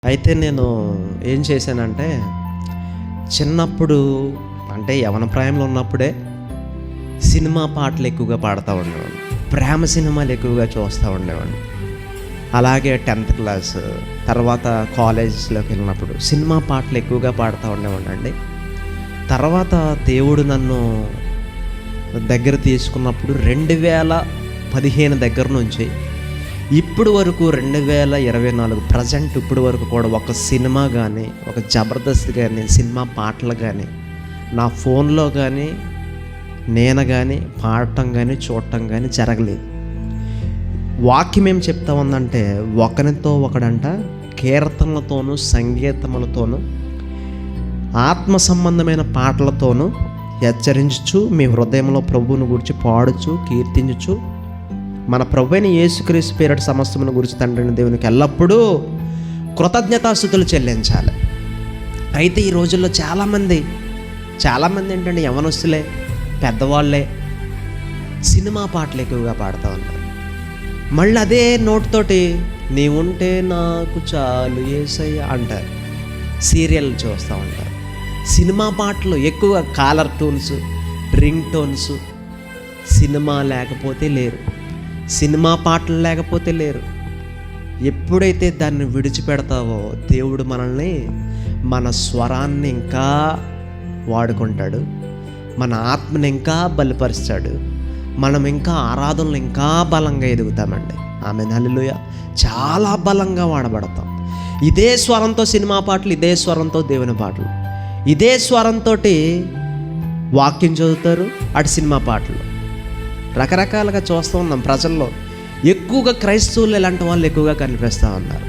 అయితే నేను ఏం చేశానంటే, చిన్నప్పుడు అంటే యవ్వన ప్రాయంలో ఉన్నప్పుడే సినిమా పాటలు ఎక్కువగా పాడుతూ ఉండేవాడిని. ప్రేమ సినిమాలు ఎక్కువగా చూస్తూ ఉండేవాడిని. అలాగే 10th క్లాస్ తర్వాత కాలేజెస్లోకి వెళ్ళినప్పుడు సినిమా పాటలు ఎక్కువగా పాడుతూ ఉండేవాడిని అండి. తర్వాత దేవుడు నన్ను దగ్గర తీసుకున్నప్పుడు 2015 దగ్గర నుంచి ఇప్పుడు వరకు 2024 ప్రజెంట్ ఇప్పుడు వరకు కూడా ఒక సినిమా కానీ, ఒక జబర్దస్త్ కానీ, సినిమా పాటలు కానీ నా ఫోన్లో కానీ నేను కానీ పాడటం కానీ చూడటం కానీ జరగలేదు. వాక్యం ఏం చెప్తా ఉందంటే, ఒకరితో ఒకడంట కీర్తనలతోనూ సంగీతములతోనూ ఆత్మ సంబంధమైన పాటలతోనూ హెచ్చరించుచు మీ హృదయంలో ప్రభువును గురించి పాడుచు కీర్తించుచు మన ప్రభువైన యేసుక్రీస్తు పేరిట సమస్తమును గురించి తండ్రిని దేవునికి ఎల్లప్పుడూ కృతజ్ఞతాస్తుతులు చెల్లించాలి. అయితే ఈ రోజుల్లో చాలామంది ఏంటంటే యవ్వనస్తులే పెద్దవాళ్ళే సినిమా పాటలు ఎక్కువగా పాడుతూ ఉన్నారు. మళ్ళీ అదే నోటుతోటి నీ ఉంటే నాకు చాలు యేసయ్య అంటారు. సీరియల్ చూస్తూ ఉంటారు. సినిమా పాటలు ఎక్కువగా caller tones, ring tones. Cinema లేకపోతే లేరు, సినిమా పాటలు లేకపోతే లేరు. ఎప్పుడైతే దాన్ని విడిచిపెడతావో దేవుడు మనల్ని, మన స్వరాన్ని ఇంకా వాడుకుంటాడు, మన ఆత్మని ఇంకా బలపరుస్తాడు, మనం ఇంకా ఆరాధనలు ఇంకా బలంగా ఎదుగుతామండి. ఆమేన్, హల్లెలూయా. చాలా బలంగా వాడబడతాం. ఇదే స్వరంతో సినిమా పాటలు, ఇదే స్వరంతో దేవుని పాటలు, ఇదే స్వరంతో వాక్యం చదువుతారు, అటు సినిమా పాటలు. రకరకాలుగా చూస్తూ ఉన్నాం. ప్రజల్లో ఎక్కువగా క్రైస్తవులు ఇలాంటి వాళ్ళు ఎక్కువగా కనిపిస్తూ ఉన్నారు.